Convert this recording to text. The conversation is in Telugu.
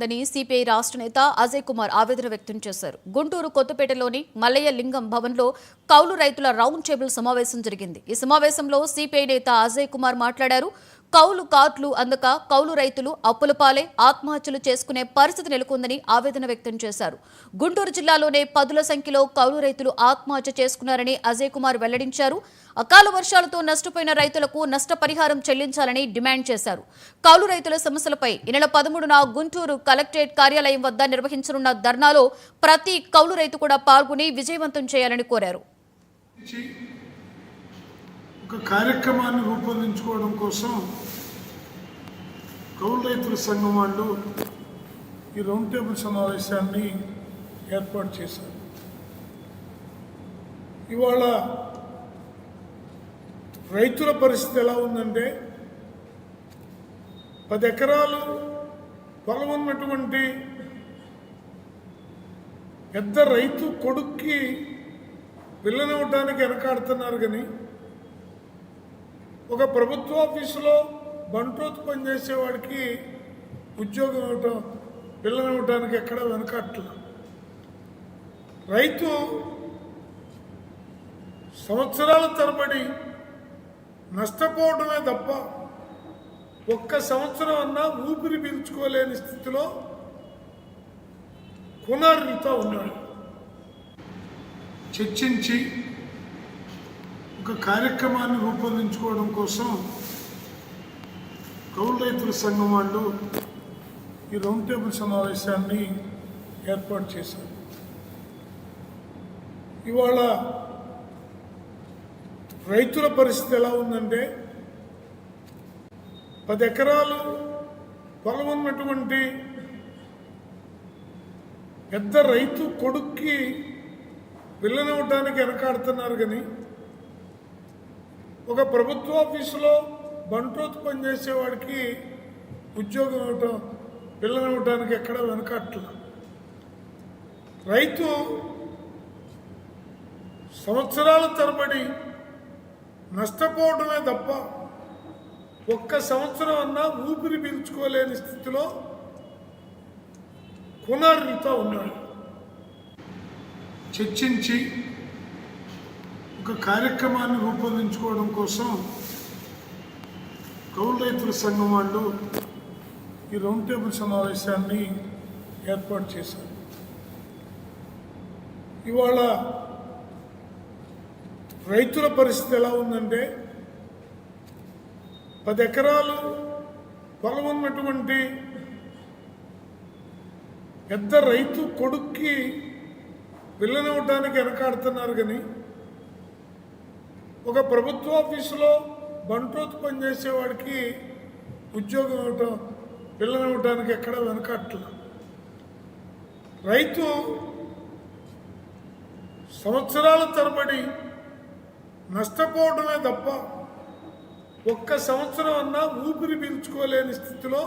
పాల్గొందని సిపిఐ రాష్ట్ర నేత అజయ్ కుమార్ ఆవేదన వ్యక్తం చేశారు. గుంటూరు కొత్తపేటలోని మల్లయ్య లింగం భవన్లో కౌలు రైతుల రౌండ్ టేబుల్ సమావేశం జరిగింది. ఈ సమావేశంలో సిపిఐ నేత అజయ్ కుమార్ మాట్లాడారు. కౌలు కార్డులు అందక కౌలు రైతులు అప్పుల పాలే ఆత్మహత్యలు చేసుకునే పరిస్థితి నెలకొందని ఆవేదన వ్యక్తం చేశారు. గుంటూరు జిల్లాలోనే పదుల సంఖ్యలో కౌలు రైతులు ఆత్మహత్య చేసుకున్నారని అజయ్ కుమార్ వెల్లడించారు. అకాల వర్షాలతో నష్టపోయిన రైతులకు నష్టపరిహారం చెల్లించాలని డిమాండ్ చేశారు. కౌలు రైతుల సమస్యలపై ఈ నెల 13న గుంటూరు కలెక్టరేట్ కార్యాలయం వద్ద నిర్వహించనున్న ధర్నాలో ప్రతి కౌలు రైతు కూడా పాల్గొని విజయవంతం చేయాలని కోరారు. ఒక కార్యక్రమాన్ని రూపొందించుకోవడం కోసం కౌలు రైతుల సంఘం వాళ్ళు ఈ రౌండ్ టేబుల్ సమావేశాన్ని ఏర్పాటు చేశారు. ఇవాళ రైతుల పరిస్థితి ఎలా ఉందంటే 10 ఎకరాలు పొలం ఉన్నటువంటి పెద్ద రైతు కొడుక్కి పిల్లనివ్వడానికి వెనకాడుతున్నారు. కానీ ఒక ప్రభుత్వ ఆఫీసులో బంట్రోతు పనిచేసేవాడికి ఉద్యోగం ఇవ్వటం పిల్లనివ్వడానికి ఎక్కడ వెనకాడట్లేదు. రైతు సంవత్సరాల తరబడి నష్టపోవడమే తప్ప ఒక్క సంవత్సరం అన్నా ఊపిరి పీల్చుకోలేని స్థితిలో కునారితో ఉన్నాడు. చర్చించి ఒక కార్యక్రమాన్ని రూపొందించుకోవడం కోసం కౌలు రైతుల సంఘం వాళ్ళు ఈ రౌండ్ టేబుల్ సమావేశాన్ని ఏర్పాటు చేశారు. ఇవాళ రైతుల పరిస్థితి ఎలా ఉందంటే 10 ఎకరాలు పొలం ఉన్నటువంటి పెద్ద రైతు కొడుక్కి పిల్లనివ్వడానికి వెనకాడుతున్నారు. కానీ ఒక ప్రభుత్వ ఆఫీసులో బంట్రోతు పనిచేసేవాడికి ఉద్యోగం ఇవ్వటం పిల్లనివ్వడానికి ఎక్కడ వెనకాడట్లేదు. రైతు సంవత్సరాల తరబడి నష్టపోవడమే తప్ప ఒక్క సంవత్సరం అన్నా ఊపిరి పీల్చుకోలేని స్థితిలో కునారితో ఉన్నాడు. చర్చించి ఒక కార్యక్రమాన్ని రూపొందించుకోవడం కోసం కౌలు రైతుల సంఘం వాళ్ళు ఈ రౌండ్ టేబుల్ సమావేశాన్ని ఏర్పాటు చేశారు. ఇవాళ రైతుల పరిస్థితి ఎలా ఉందంటే 10 ఎకరాలు పొలం ఉన్నటువంటి పెద్ద రైతు కొడుక్కి పిల్లనివ్వడానికి వెనకాడుతున్నారు. కానీ ఒక ప్రభుత్వ ఆఫీసులో బంట్రోతు పనిచేసేవాడికి ఉద్యోగం ఇవ్వటం పిల్లనివ్వడానికి ఎక్కడ వెనకాడట్లేదు. రైతు సంవత్సరాల తరబడి నష్టపోవడమే తప్ప ఒక్క సంవత్సరం అన్నా ఊపిరి పీల్చుకోలేని స్థితిలో